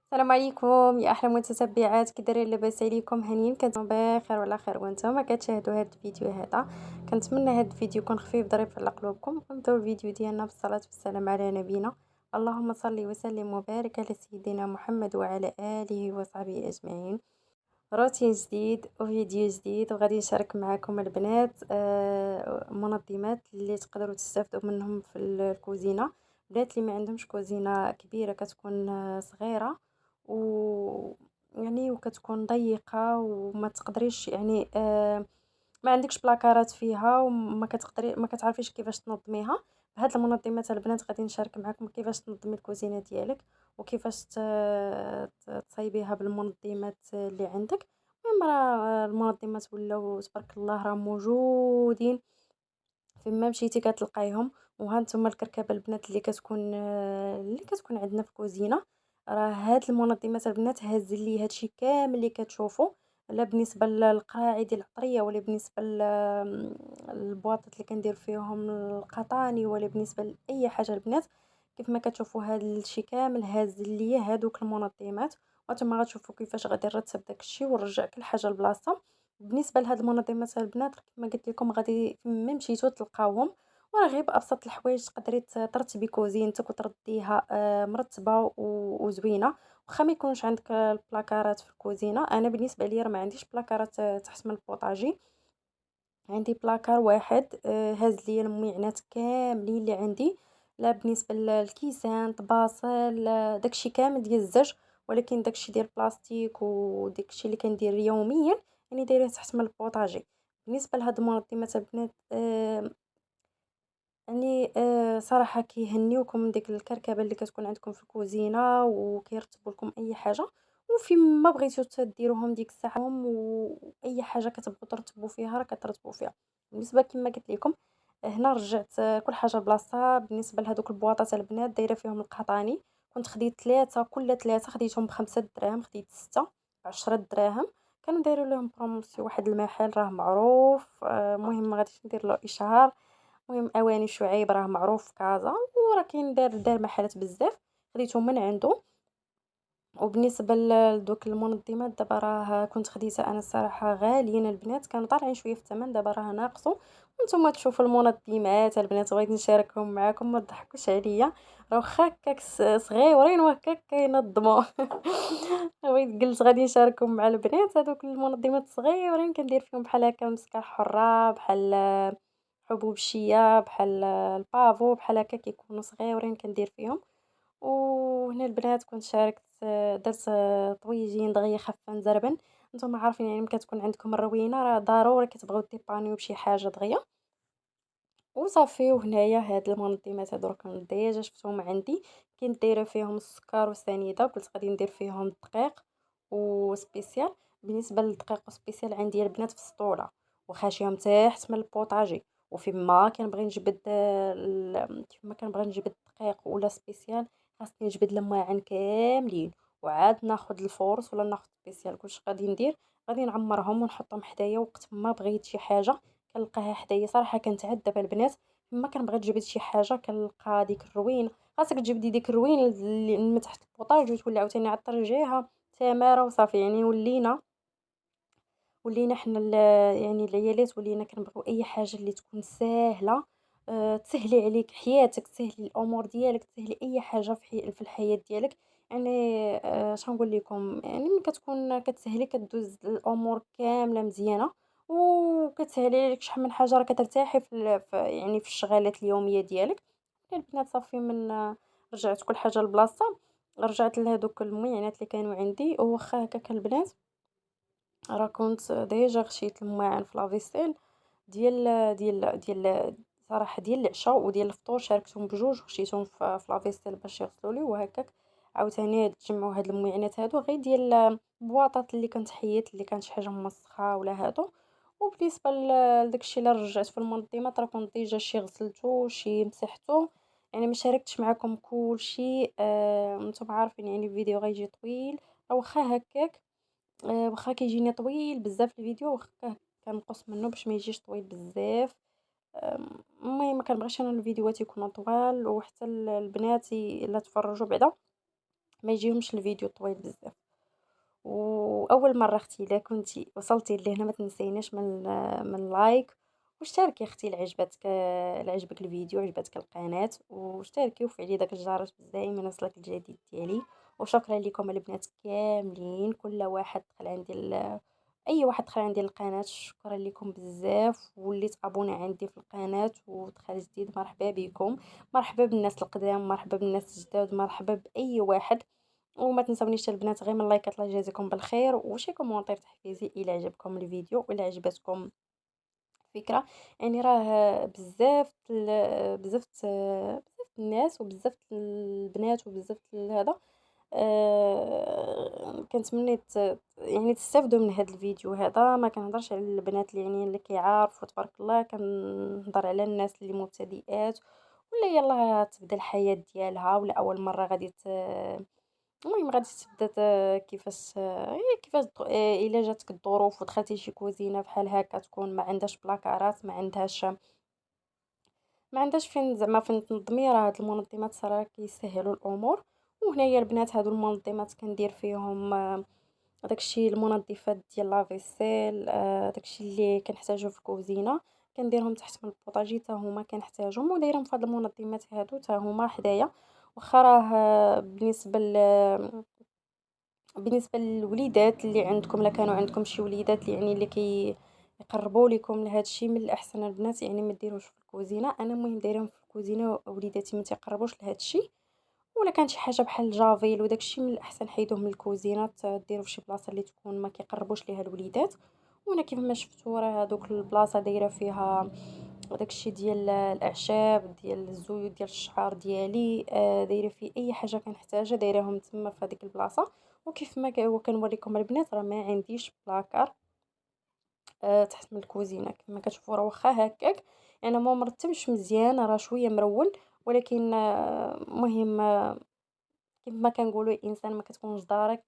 السلام عليكم يا احلى متتبعات، كي دايرين؟ لاباس عليكم؟ هانيين كنتم بخير وعلى خير وانتم كتشاهدوا هذا الفيديو هذا. كنتمنى هذا الفيديو يكون خفيف ظريف على قلوبكم. نبداو الفيديو ديالنا بالصلاه والسلام على نبينا. اللهم صل وسلم وبارك على سيدنا محمد وعلى اله وصحبه اجمعين. روتين جديد وفيديو جديد، وغادي نشارك معكم البنات منظمات اللي تقدروا تستافدوا منهم في الكوزينه. البنات اللي ما عندهمش كوزينه كبيره، كتكون صغيره و يعني وكتكون ضيقه وما تقدريش يعني ما عندكش بلاكارات فيها وما كتقدري ما كتعرفيش كيفاش تنظميها. بهاد المنظمات البنات غادي نشارك معكم كيفاش تنظمي الكوزينه ديالك، وكيفاش تصايبيها بالمنظمات اللي عندك. المهم راه المنظمات ولاو تبارك الله راه موجودين فين ما مشيتي كتلقايهم. وها نتوما الكركبه البنات اللي كتكون عندنا في الكوزينه. راه هاد المنظمات البنات هاز لي هادشي كامل اللي كتشوفوا، لا بالنسبه للقراعي ديال العطريه، ولا بالنسبه للبواطات اللي كندير فيهم القطاني، ولا بالنسبه لاي حاجه البنات. كيف ما كتشوفوا هاد الشيء كامل هاز لي هادوك المنظمات، وانتم غتشوفوا كيفاش غادي نرتب داكشي ونرجع كل حاجه لبلاصتها. بالنسبه لهاد المنظمات البنات كما قلت لكم غادي فين مشيتو تلقاوهم. وراه غير بابسط الحوايج تقدري ترتبي كوزينتك وترديها مرتبه وزوينه. واخا ما يكونش عندك البلاكارات في الكوزينه، انا بالنسبه لي راه ما عنديش بلاكارات تحت من البوطاجي. عندي بلاكار واحد هاز ليا المعينات كاملين اللي عندي، لا بالنسبه للكيسان طباصل داكشي كامل ديال الزج. ولكن داكشي ديال البلاستيك وداكشي اللي كندير يوميا يعني دايره تحت من البوطاجي. بالنسبه لهاد المنظمات البنات يعني صراحة كيهنيوكم من ديك الكركبة اللي كتكون عندكم في الكوزينة، وكيرتبوا لكم أي حاجة. وفين ما بغيتو تديروهم ديك الساعة وأي حاجة كتبغوا ترتبوا فيها راه كترتبوا فيها. بالنسبة كما قلت لكم، هنا رجعت كل حاجة لبلاصتها. بالنسبة لهادوك البواطات البنات دايرة فيهم القحطاني، كنت خديت 3 كل 3 خديتهم ب5 دراهم، خديت 6 ب10 دراهم. كانوا دايروا لهم بروموسيون، واحد المحل راه معروف المهم ما غاديش ندير له إشهار. المهم اواني شعيب راه معروف في كازا، وراه كاين دار محلات بزاف خديتهم من عنده. وبالنسبه لدوك المنظمات دابا راه كنت خديتها انا الصراحه غاليين البنات، كانوا طالعين شويه في الثمن، دابا راه ناقصوا. وانتم تشوفوا المنظمات البنات بغيت نشاركهم معكم ما تضحكوش عليا. راه واخا هكاك صغيورين وهكاك كينظموا. بغيت قلت غادي نشاركهم مع البنات هذوك المنظمات الصغيورين، كندير فيهم بحال هكا مسكه حره، بحال حبوب الشيا، بحال البافو، بحال هكا كيكونوا صغيورين كندير فيهم. وهنا البنات كنت شاركت درت طويجين دغيا خفه نزربن. نتوما عارفين يعني ملي كتكون عندكم الروينه راه ضروري كتبغيو ديبانيو بشي حاجه دغيا. وصافي وهنايا هاد المنظمات هادو راكم ديجا شفتهم عندي. كنت دايره فيهم السكر وسنيده، قلت غادي ندير فيهم الدقيق وسبيسيال. بالنسبه للدقيق وسبيسيال عندي البنات في السطوله وخاشيهم تحت من البوطاجي. وفيما كنبغي نجبد فيما كنبغي نجبد الدقيق ولا سبيسيال خاصني نجبد الماعن كاملين، وعاد ناخذ الفورس ولا ناخذ سبيسيال. كلشي غادي ندير غادي نعمرهم ونحطهم حدايا وقت ما بغيت شي حاجه كنلقاها حدايا. صراحه كنتعذب البنات ما كنبغي تجبد شي حاجه كنلقى ديك الروين. خاصك تجبدي ديك الروين اللي من تحت البوطاج وتولي عاوتاني على الطرجيها تماره. وصافي يعني ولينا حنا يعني العيالات ولينا كنبغيو اي حاجه اللي تكون ساهله، تسهلي عليك حياتك، تسهلي الامور ديالك، تسهلي اي حاجه في الحياه ديالك. يعني شنقول لكم، يعني ملي كتكون كتسهلي كدوز الامور كامله مزيانه، وكتسهلي عليك شحال من حاجه راه كترتاحي يعني في الشغالات اليوميه ديالك. البنات صافي من رجعت كل حاجه لبلاصتها، رجعت لهادوك المعينات اللي كانوا عندي. وواخا هكاك البنات راه كنت ديجا غشيت الماعن في لافيسيل ديال صراحة ديال العشا وديال الفطور، شاركتهم بجوج وخشيتهم في لافيسيل باش يغسلولي. وهكاك عاوتاني تجمعوا هاد المعينات هادو غير ديال البواطات اللي كانت حيت اللي كانت شي حاجه موسخه ولا هادو. وبالنسبه لداكشي اللي رجعت في المنظمات راه كنت ديجا شي غسلتو شي مسحتو. يعني ما شاركتش معكم كلشي، نتوما عارفين يعني الفيديو غيجي طويل. راه واخا هكاك واخا كيجيني طويل بزاف الفيديو، واخا كنقص منه باش ما يجيش طويل بزاف. المهم ما كنبغيش انا الفيديوهات يكونوا طوال، وحتى البنات الا تفرجوا بعدا ما يجيهمش الفيديو طويل بزاف. واول مره اختي الا كنتي وصلتي لهنا ما تنسيناش من لايك واشتركي اختي لعجبك الفيديو، عجبتك القناه، واشتركي وفعلي داك الجرس باش دائما يوصلك الجديد ديالي. وشكرا لكم البنات كاملين، كل واحد دخل عندي اي واحد دخل عندي القناه، شكرا لكم بزاف. واللي تابونا عندي في القناه ودخل جديد مرحبا بكم، مرحبا بالناس القدام، مرحبا بالناس الجداد، مرحبا باي واحد. وما تنسونيش البنات غير من لايكات، الله يجازيكم بالخير، وشي كومونتير تحفيزي الى عجبكم الفيديو ولا عجبتكم الفكره. يعني راه بزاف الناس وبزاف البنات وبزاف هذا، كنتمنى يعني تستافدوا من هذا الفيديو هذا. ما كنهضرش على البنات اللي يعني اللي كيعرفوا تبارك الله، كنهضر على الناس اللي مبتدئات ولا يلا تبدا الحياة ديالها ولا اول مره غادي المهم غادي تبدا كيفاش الا جاتك الظروف ودخلتي شي كوزينه بحال هكا تكون ما عندهاش بلاكارات، ما عندهاش فين تنظمي، راه هاد المنظمات صراحه كيسهلوا الامور. وهنايا البنات هادو المنظمات كندير فيهم داكشي المنظفات ديال لافيسيل، داكشي اللي كنحتاجو في الكوزينه كنديرهم تحت من البوطاجي حتى هما كنحتاجهم، ودايرهم في هاد المنظمات هادو حتى هما حدايا. واخا راه بالنسبه للوليدات اللي عندكم، لا كانوا عندكم شي وليدات يعني اللي يقربوا لكم لهذا الشيء، من الاحسن البنات يعني ما ديروش في الكوزينه. انا المهم دايرهم في الكوزينه وليداتي ما تيقربوش لهذا الشيء. ولا كان شي حاجه بحال الجافيل وداك الشيء من الاحسن حيدوه من الكوزينه، ديروا في شي بلاصه اللي تكون ما كيقربوش ليها الوليدات. وانا كيف ما شفتوا راه هذوك البلاصه دايره فيها داكشي ديال الاعشاب ديال الزيوت ديال الشعر ديالي، دايره فيه اي حاجه كنحتاجها دايرهم تما في هذيك البلاصه. وكيف ما كنوريكم البنات راه ما عنديش بلاكار تحت من الكوزينه كما كتشوفوا، راه واخا هكاك يعني ما مرتبش مزيان، راه شويه مرول. ولكن مهم كيف ما كنقولوا الانسان ما كتكونش دارك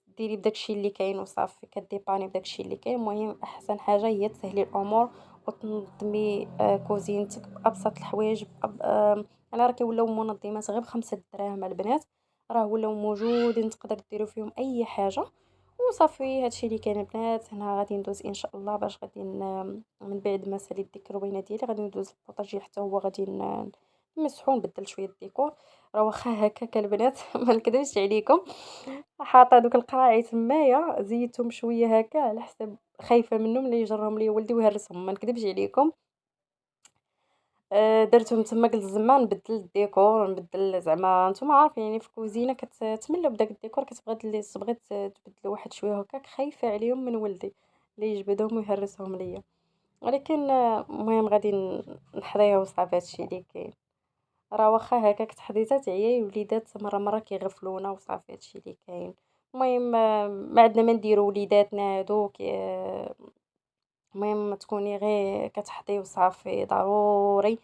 تديري بداكشي اللي كاين وصافي، كديباني بداكشي اللي كاين. المهم احسن حاجه هي تسهلي الامور وتنظمي كوزينتك بابسط الحوايج انا راه كيولاو منظمات غير بخمسة دراهم البنات، راه ولاو موجودين تقدر ديروا فيهم اي حاجه. وصافي هادشي اللي كاين البنات. هنا غادي ندوز ان شاء الله باش غادي من بعد ما ساليت ديك الروينه ديالي غادي ندوز البوطاجي حتى هو غادي نمسحو نبدل شويه الديكور. راه واخا هكاك البنات ما نكذبش عليكم، حاطه دوك القراعي تمايا زيدتهم شويه هكا على حسب خايفه منهم لا يجرهم ليا ولدي ويهرسهم، ما نكذبش عليكم. درتهم تما قلت زعما نبدل الديكور نبدل زعما نتوما عارفين يعني في الكوزينه كتملوا بداك الديكور كتبغي تبغي تبدلوا واحد شويه هكاك، خايفه عليهم من ولدي لا يجبدهم ويهرسهم ليا. ولكن المهم غادي نحضيه وصافي هادشي اللي كاين. راه واخا هكاك تحديثات عياي وليدات مرة كيغفلونا وصافي هادشي اللي كاين. المهم ما عندنا ما نديرو وليداتنا هادو المهم تكوني غير كتحضي وصافي ضروري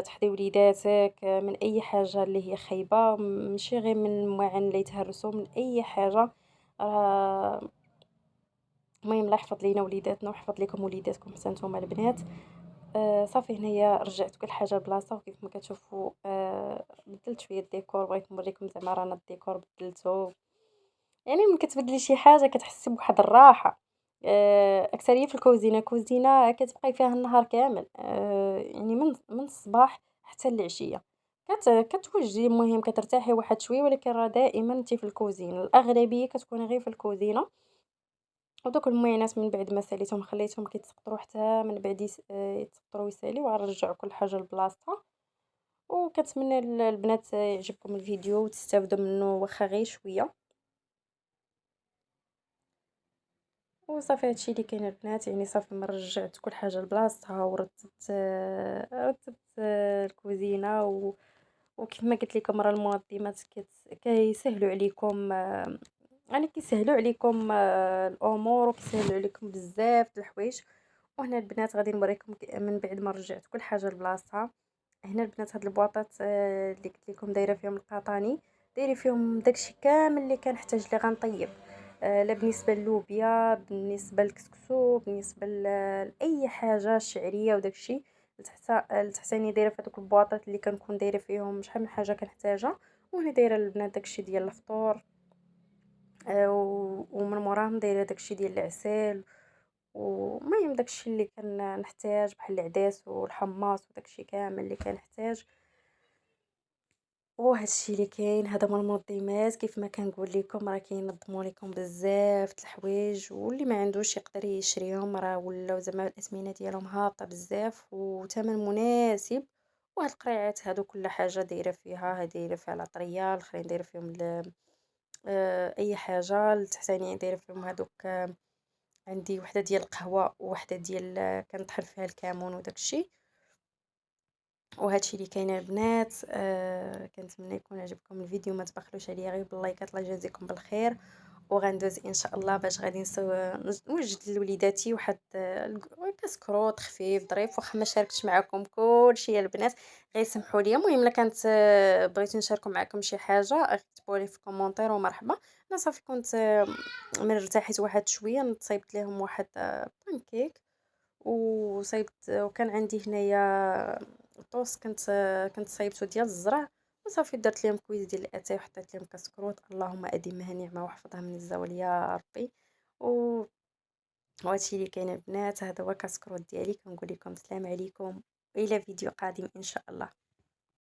تحضي وليداتك من اي حاجه اللي هي خايبه، ماشي غير من المواعن اللي يتهرسوا، من اي حاجه. راه المهم الله يحفظ لينا وليداتنا ويحفظ لكم وليداتكم حتى نتوما البنات. صافي هنايا رجعت كل حاجه لبلاصه، وكيف ما كتشوفوا بدلت شويه الديكور، بغيت نوريكم زعما رانا الديكور بدلته. يعني ملي كتبدلي شي حاجه كتحسي بواحد الراحه. اكثريه في الكوزينه كتبقاي فيها النهار كامل، يعني من الصباح حتى العشيه كتوجدي. المهم كترتاحي واحد شويه، ولكن راه دائما انت في الكوزينه، الاغلبيه كتكوني غير في الكوزينه. ودوك المعينات من بعد ما ساليتهم خليتهم كيتسقطروا حتى من بعد يتسقطروا ويساليو وغنرجعوا كل حاجه لبلاصتها. وكنتمنى البنات يعجبكم الفيديو وتستافدوا منه واخا غير شويه. وصافي هادشي اللي كاين البنات، يعني صافي ما رجعت كل حاجه لبلاصتها ورتبت الكوزينه وكيف ما قلت لكم راه المنظمات كيسهلوا عليكم، يعني كيسهلوا عليكم الامور وكيسهلوا عليكم بزاف د الحوايج. وهنا البنات غادي نوريكم من بعد ما رجعت كل حاجه لبلاصتها. هنا البنات هاد البواطات اللي قلت لكم دايره فيهم القطاني، دايره فيهم داكشي كامل اللي كنحتاج اللي غنطيب، لا بالنسبه للوبيا، بالنسبه للكسكسو، بالنسبه لاي حاجه شعريه وداكشي. لتحت راني دايرة في هادوك البواطات اللي كنكون دايرة فيهم شحال من حاجة كنحتاجها، وهنا دايرة للبنات داكشي ديال الفطور، ومن موراهم دايرة داكشي ديال العسل، ومهم داكشي اللي كنحتاج بحال العداس والحماص وداكشي كامل اللي كنحتاج. وهذا الشيء اللي كاين، هذا من المنظمات كيف ما كنقول لكم راه كينظموا لكم بزاف د الحوايج، واللي ما عندوش يقدر يشريهم، راه ولاو زعما الأثمنة ديالهم هابطة بزاف وثمن مناسب. وهاد القريعات هادو كل حاجة دايرة فيها، هاد دايرة فيها العطرية، الآخرين دايرة فيهم أي حاجة. لتحتاني دايرة فيهم هادوك، عندي وحدة ديال القهوة ووحدة ديال كنطحن فيها الكمون وداك الشي. وهذا الشيء اللي كاين البنات. كنتمنى يكون عجبكم الفيديو، ما تبخلوش عليا غير باللايكات، الله يجازيكم بالخير. وغندوز ان شاء الله باش غادي نوجد لوليداتي واحد كسكروط خفيف ظريف، واخا ما شاركتش معكم كلشي يا البنات غير سمحوا لي. المهم الا كانت بغيتي نشاركوا معكم شي حاجه اكتبوا لي في كومونتير ومرحبا. انا صافي كنت من ارتحيت واحد شويه صايبت لهم واحد بانكيك، وصايبت وكان عندي هنايا طوس كنت صايبته ديال الزرع، وصافي درت لهم كويس ديال الاتاي وحطيت لهم كسكروط. اللهم اديمها نعمه واحفظها من الزوال يا ربي. و وهادشي اللي كاين البنات، هذا هو كسكروط ديالي. كنقول لكم السلام عليكم، والى فيديو قادم ان شاء الله.